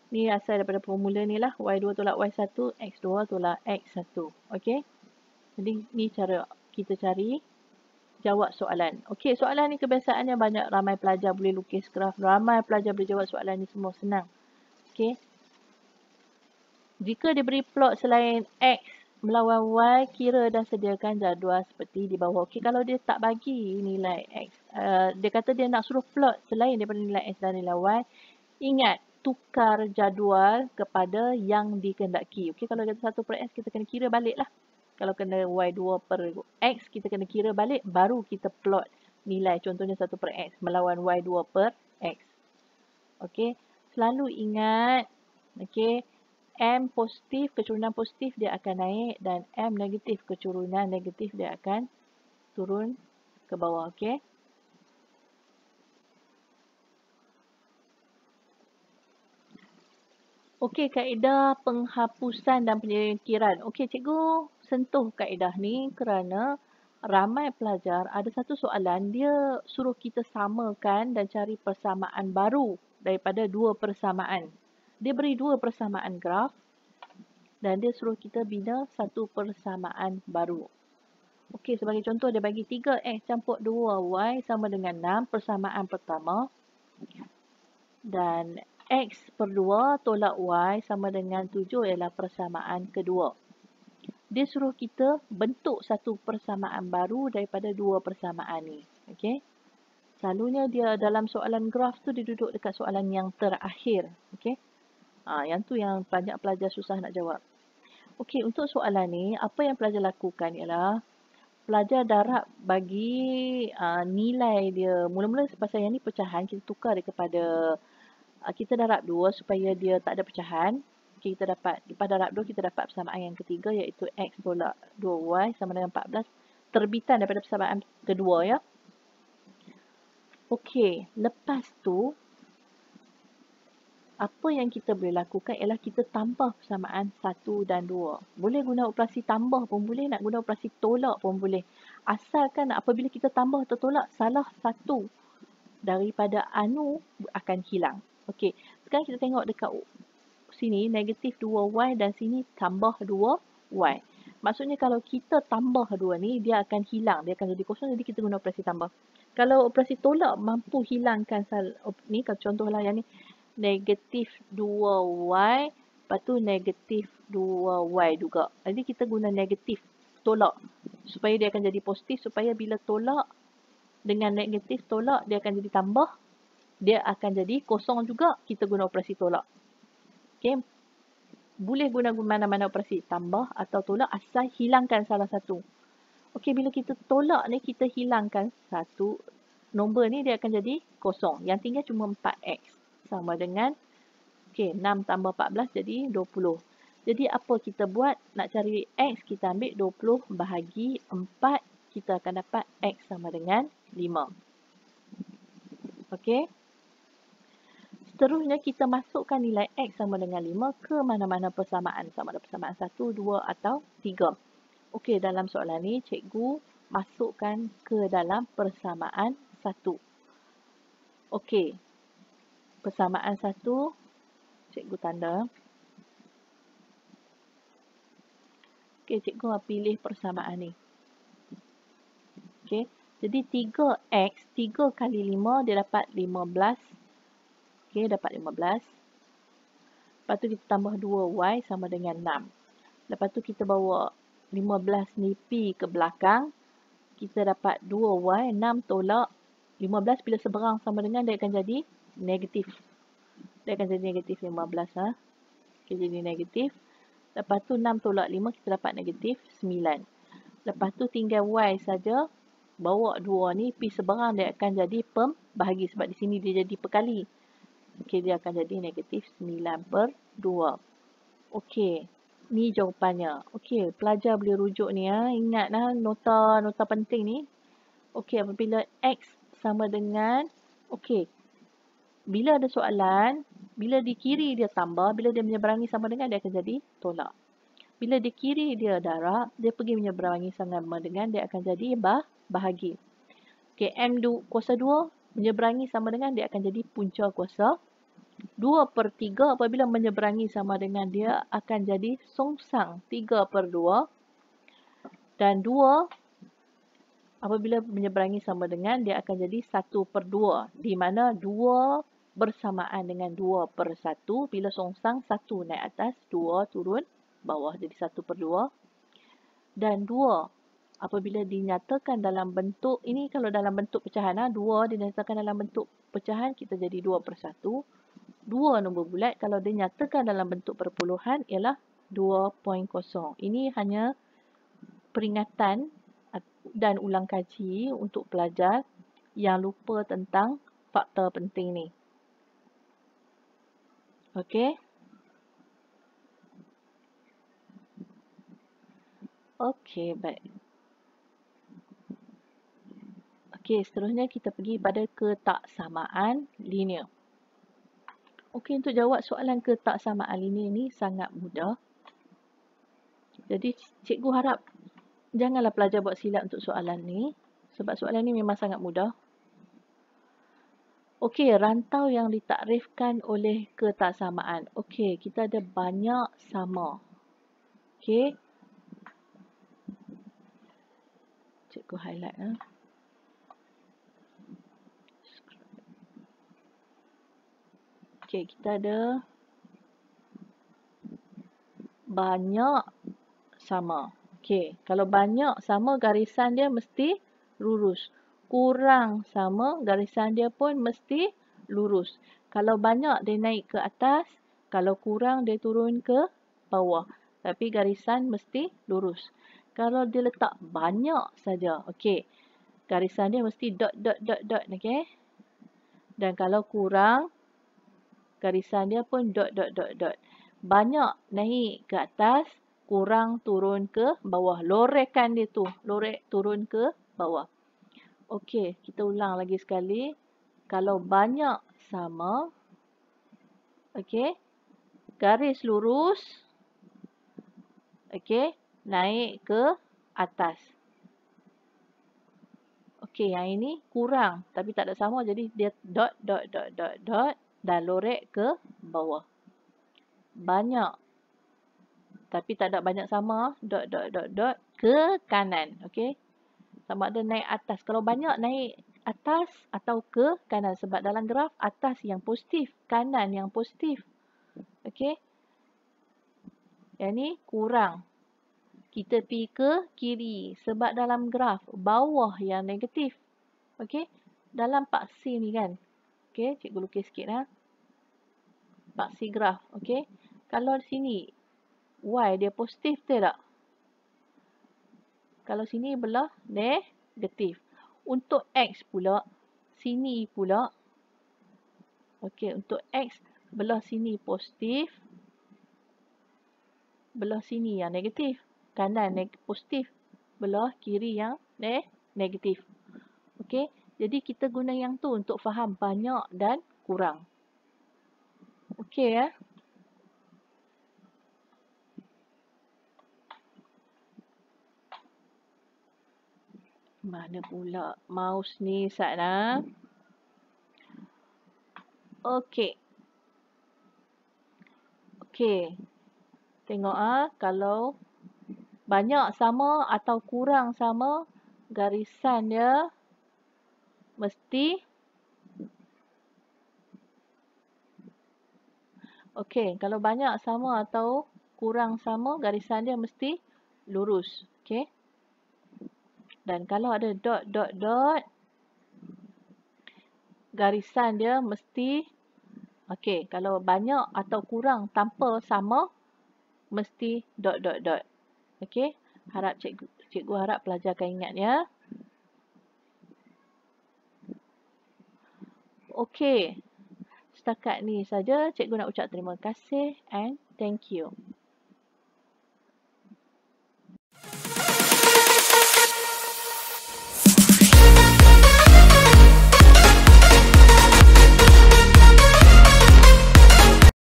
Ni asal daripada formula ni lah. Y2 tolak Y1, X2 tolak X1. Okey. Jadi ni cara kita cari jawab soalan. Okey, soalan ni kebiasaannya banyak ramai pelajar boleh lukis graf. Ramai pelajar boleh jawab soalan ni semua senang. Okey. Jika diberi plot selain X melawan Y, kira dan sediakan jadual seperti di bawah. Okey, kalau dia tak bagi nilai X, dia kata dia nak suruh plot selain daripada nilai X dan nilai Y, ingat tukar jadual kepada yang dikehendaki. Okey, kalau kata 1/X kita kena kira balik lah. Kalau kena Y2/X kita kena kira balik baru kita plot nilai. Contohnya 1/X melawan Y2/X. Okey, selalu ingat, okey, M positif, kecurunan positif dia akan naik dan M negatif, kecurunan negatif dia akan turun ke bawah. Okey. Okey, kaedah penghapusan dan penyingkiran. Okey, cikgu sentuh kaedah ni kerana ramai pelajar ada satu soalan dia suruh kita samakan dan cari persamaan baru daripada dua persamaan. Dia beri dua persamaan graf dan dia suruh kita bina satu persamaan baru. Okey, sebagai contoh dia bagi 3X campur 2Y sama dengan 6 persamaan pertama dan X/2 tolak Y sama dengan 7 ialah persamaan kedua. Dia suruh kita bentuk satu persamaan baru daripada dua persamaan ni. Okey. Selalunya dia dalam soalan graf tu dia duduk dekat soalan yang terakhir. Okey. Yang tu yang banyak pelajar susah nak jawab. Okey, untuk soalan ni apa yang pelajar lakukan ialah pelajar darab bagi nilai dia. Mula-mula pasal yang ni pecahan kita tukar dia kepada kita darab 2 supaya dia tak ada pecahan. Okay, kita dapat, lepas darab 2 kita dapat persamaan yang ketiga iaitu X tolak 2Y sama dengan 14. Terbitan daripada persamaan kedua ya. Okey, lepas tu apa yang kita boleh lakukan ialah kita tambah persamaan 1 dan 2. Boleh guna operasi tambah pun boleh, nak guna operasi tolak pun boleh. Asalkan apabila kita tambah atau tolak, salah satu daripada anu akan hilang. Okey, sekarang kita tengok dekat sini negatif 2Y dan sini tambah 2Y. Maksudnya kalau kita tambah dua ni, dia akan hilang. Dia akan jadi kosong, jadi kita guna operasi tambah. Kalau operasi tolak mampu hilangkan ni, kalau contohlah yang ni, negatif 2Y, lepas tu negatif 2Y juga. Jadi kita guna negatif tolak supaya dia akan jadi positif, supaya bila tolak dengan negatif tolak, dia akan jadi tambah. Dia akan jadi kosong juga, kita guna operasi tolak. Okay. Boleh guna mana-mana operasi tambah atau tolak asal hilangkan salah satu. Okey, bila kita tolak ni, kita hilangkan satu nombor ni, dia akan jadi kosong. Yang tinggal cuma 4X. Sama dengan, okey, 6 tambah 14 jadi 20. Jadi apa kita buat? Nak cari X, kita ambil 20 bahagi 4. Kita akan dapat X sama dengan 5. Okey. Seterusnya kita masukkan nilai X sama dengan 5 ke mana-mana persamaan. Sama ada persamaan 1, 2 atau 3. Okey, dalam soalan ni cikgu masukkan ke dalam persamaan 1. Okey, persamaan 1 cikgu tanda. Okey, cikgu pilih persamaan ni. Okey, jadi 3X, 3 kali 5 dia dapat 15. Okey, dapat 15. Lepas tu kita tambah 2Y sama dengan 6. Lepas tu kita bawa 15 ni pi ke belakang. Kita dapat 2Y, 6 tolak 15 bila seberang sama dengan dia akan jadi negatif. Dia akan jadi negatif 15. Okey, jadi negatif. Lepas tu 6 tolak 5 kita dapat negatif 9. Lepas tu tinggal Y saja. Bawa 2 ni pi seberang dia akan jadi pembahagi sebab di sini dia jadi perkali. Okey, dia akan jadi negatif 9/2. Okey, ni jawapannya. Okey, pelajar boleh rujuk ni ya. Ingatlah nota penting ni. Okey, apabila X sama dengan, okey, bila ada soalan, bila di kiri dia tambah, bila dia menyeberangi sama dengan, dia akan jadi tolak. Bila di kiri dia darab, dia pergi menyeberangi sama dengan, dia akan jadi bahagi. Okey, M kuasa 2 menyeberangi sama dengan, dia akan jadi punca kuasa 2/3 apabila menyeberangi sama dengan dia akan jadi songsang 3/2. Dan 2 apabila menyeberangi sama dengan dia akan jadi 1/2. Di mana 2 bersamaan dengan 2/1. Bila songsang 1 naik atas, 2 turun bawah jadi 1/2. Dan 2 apabila dinyatakan dalam bentuk, ini kalau dalam bentuk pecahan, 2 dinyatakan dalam bentuk pecahan, kita jadi 2/1. 2 nombor bulat kalau dinyatakan dalam bentuk perpuluhan ialah 2.0. Ini hanya peringatan dan ulang kaji untuk pelajar yang lupa tentang fakta penting ni. Okey. Okey, baik. Okey, seterusnya kita pergi pada ketaksamaan linear. Okey, untuk jawab soalan ketaksamaan linear ni sangat mudah. Jadi, cikgu harap janganlah pelajar buat silap untuk soalan ni. Sebab soalan ni memang sangat mudah. Okey, rantau yang ditakrifkan oleh ketaksamaan. Okey, kita ada banyak sama. Okey. Cikgu highlight. Okey, kita ada banyak sama. Okey, kalau banyak sama garisan dia mesti lurus. Kurang sama garisan dia pun mesti lurus. Kalau banyak dia naik ke atas, kalau kurang dia turun ke bawah. Tapi garisan mesti lurus. Kalau dia letak banyak saja, okey. Garisan dia mesti dot dot dot dot, okey. Dan kalau kurang, garisan dia pun dot dot dot dot. Banyak naik ke atas, kurang turun ke bawah. Lorekan dia tu, lorek turun ke bawah. Okey, kita ulang lagi sekali. Kalau banyak sama, okey, garis lurus, okey, naik ke atas. Okey, yang ini kurang tapi tak ada sama, jadi dia dot dot dot dot dot dan lorek ke bawah. Banyak tapi tak ada banyak sama, dot dot dot dot ke kanan. Okey, sama ada naik atas. Kalau banyak naik atas atau ke kanan, sebab dalam graf atas yang positif, kanan yang positif. Okey, yang ni kurang, kita pergi ke kiri sebab dalam graf bawah yang negatif. Okey, dalam paksi ni kan. Okey, cikgu lukis sikit paksi graf. Okey, kalau di sini Y dia positif tak? Kalau sini belah negatif. Untuk X pula, sini pula. Okey, untuk X belah sini positif. Belah sini yang negatif. Kanan positif. Belah kiri yang negatif. Okey, jadi kita guna yang tu untuk faham banyak dan kurang. Okey ya. Mana pula mouse ni Satna? Okey. Okey. Tengok kalau banyak sama atau kurang sama, garisan dia mesti okey, kalau banyak sama atau kurang sama, garisan dia mesti lurus. Okey. Dan kalau ada dot dot dot, garisan dia mesti okey, kalau banyak atau kurang tanpa sama, mesti dot dot dot. Okey, harap cikgu harap pelajar akan ingat ya. Okey. Setakat ni saja cikgu nak ucap terima kasih and thank you.